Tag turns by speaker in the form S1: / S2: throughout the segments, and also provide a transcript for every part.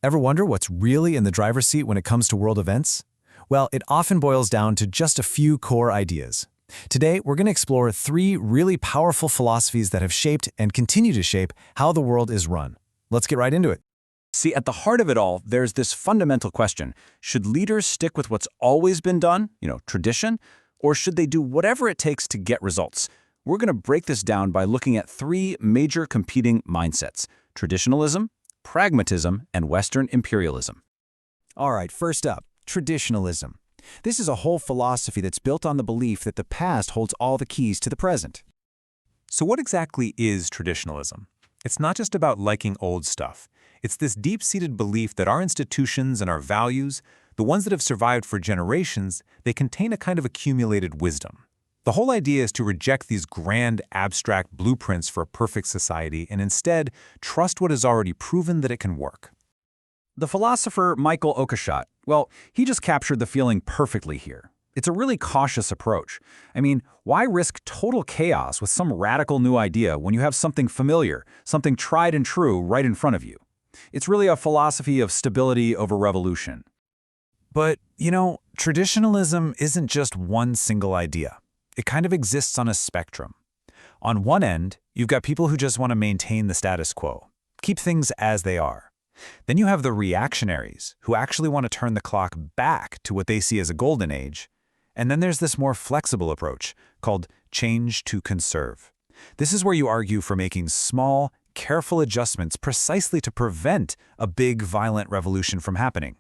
S1: Ever wonder what's really in the driver's seat when it comes to world events? Well, it often boils down to just a few core ideas. Today, we're going to explore 3 really powerful philosophies that have shaped and continue to shape how the world is run. Let's get right into it.
S2: See, at the heart of it all, there's this fundamental question. Should leaders stick with what's always been done, tradition, or should they do whatever it takes to get results? We're going to break this down by looking at 3 major competing mindsets: traditionalism, pragmatism, and Western imperialism.
S1: All right, first up, traditionalism. This is a whole philosophy that's built on the belief that the past holds all the keys to the present.
S3: So what exactly is traditionalism? It's not just about liking old stuff. It's this deep-seated belief that our institutions and our values, the ones that have survived for generations, they contain a kind of accumulated wisdom. The whole idea is to reject these grand, abstract blueprints for a perfect society and instead trust what is already proven that it can work.
S2: The philosopher Michael Oakeshott, well, he just captured the feeling perfectly here. It's a really cautious approach. I mean, why risk total chaos with some radical new idea when you have something familiar, something tried and true right in front of you? It's really a philosophy of stability over revolution.
S1: But, traditionalism isn't just one single idea. It kind of exists on a spectrum. On one end, you've got people who just want to maintain the status quo, keep things as they are. Then you have the reactionaries, who actually want to turn the clock back to what they see as a golden age. And then there's this more flexible approach, called change to conserve. This is where you argue for making small, careful adjustments precisely to prevent a big, violent revolution from happening.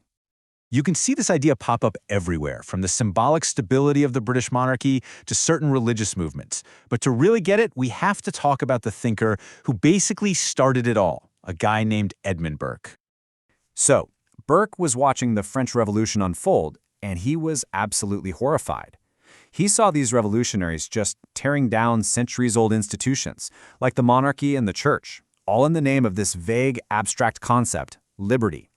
S2: You can see this idea pop up everywhere, from the symbolic stability of the British monarchy to certain religious movements. But to really get it, we have to talk about the thinker who basically started it all, a guy named Edmund Burke. So, Burke was watching the French Revolution unfold, and he was absolutely horrified. He saw these revolutionaries just tearing down centuries-old institutions, like the monarchy and the church, all in the name of this vague, abstract concept, liberty.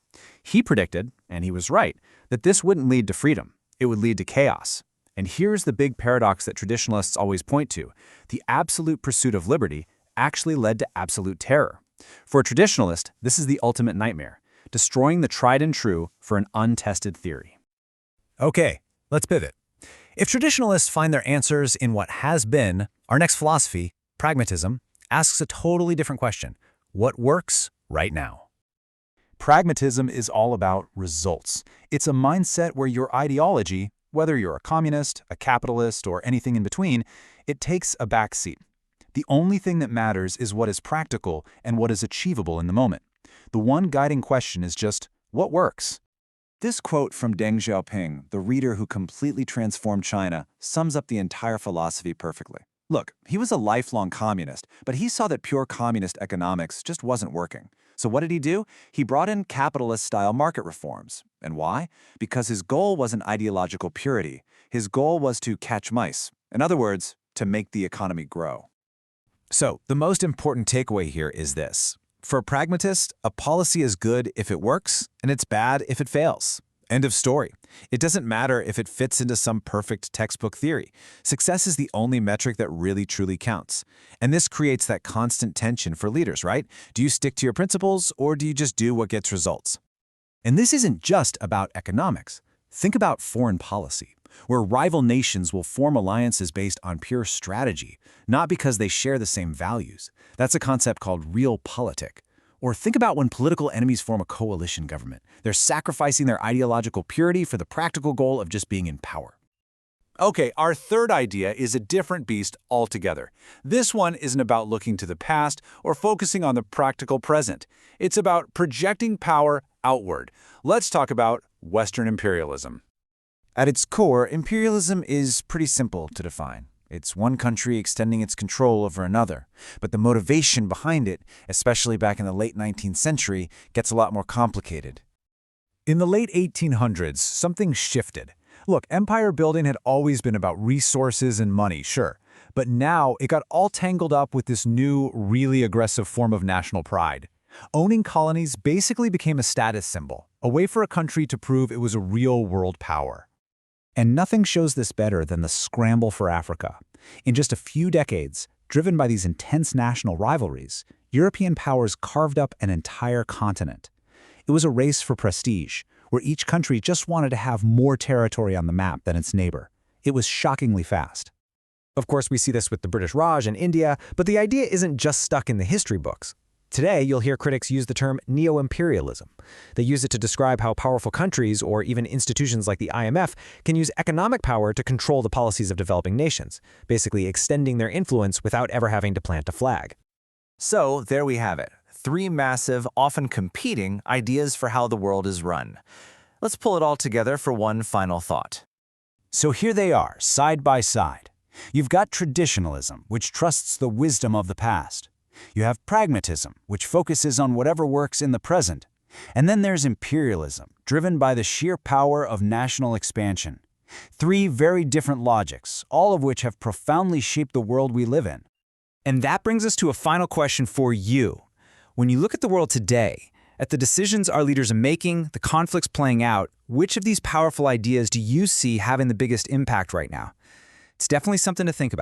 S2: He predicted, and he was right, that this wouldn't lead to freedom. It would lead to chaos. And here's the big paradox that traditionalists always point to. The absolute pursuit of liberty actually led to absolute terror. For a traditionalist, this is the ultimate nightmare, destroying the tried and true for an untested theory.
S1: Okay, let's pivot. If traditionalists find their answers in what has been, our next philosophy, pragmatism, asks a totally different question. What works right now?
S3: Pragmatism is all about results. It's a mindset where your ideology, whether you're a communist, a capitalist, or anything in between, it takes a back seat. The only thing that matters is what is practical and what is achievable in the moment. The one guiding question is just, what works?
S4: This quote from Deng Xiaoping, the reader who completely transformed China, sums up the entire philosophy perfectly. Look, he was a lifelong communist, but he saw that pure communist economics just wasn't working. So what did he do? He brought in capitalist-style market reforms. And why? Because his goal wasn't ideological purity. His goal was to catch mice. In other words, to make the economy grow.
S1: So, the most important takeaway here is this. For a pragmatist, a policy is good if it works, and it's bad if it fails. End of story. It doesn't matter if it fits into some perfect textbook theory. Success is the only metric that really truly counts. And this creates that constant tension for leaders, right? Do you stick to your principles, or do you just do what gets results? And this isn't just about economics. Think about foreign policy, where rival nations will form alliances based on pure strategy, not because they share the same values. That's a concept called realpolitik. Or think about when political enemies form a coalition government. They're sacrificing their ideological purity for the practical goal of just being in power.
S3: Okay, our third idea is a different beast altogether. This one isn't about looking to the past or focusing on the practical present. It's about projecting power outward. Let's talk about Western imperialism.
S1: At its core, imperialism is pretty simple to define. It's one country extending its control over another. But the motivation behind it, especially back in the late 19th century, gets a lot more complicated. In the late 1800s, something shifted. Look, empire building had always been about resources and money, sure. But now it got all tangled up with this new, really aggressive form of national pride. Owning colonies basically became a status symbol, a way for a country to prove it was a real world power. And nothing shows this better than the scramble for Africa. In just a few decades, driven by these intense national rivalries, European powers carved up an entire continent.
S2: It was a race for prestige, where each country just wanted to have more territory on the map than its neighbor. It was shockingly fast.
S5: Of course, we see this with the British Raj in India, but the idea isn't just stuck in the history books. Today, you'll hear critics use the term neo-imperialism. They use it to describe how powerful countries, or even institutions like the IMF, can use economic power to control the policies of developing nations, basically extending their influence without ever having to plant a flag.
S1: So there we have it. 3 massive, often competing ideas for how the world is run. Let's pull it all together for one final thought.
S2: So here they are, side by side. You've got traditionalism, which trusts the wisdom of the past. You have pragmatism, which focuses on whatever works in the present. And then there's imperialism, driven by the sheer power of national expansion. 3 very different logics, all of which have profoundly shaped the world we live in.
S5: And that brings us to a final question for you. When you look at the world today, at the decisions our leaders are making, the conflicts playing out, which of these powerful ideas do you see having the biggest impact right now? It's definitely something to think about.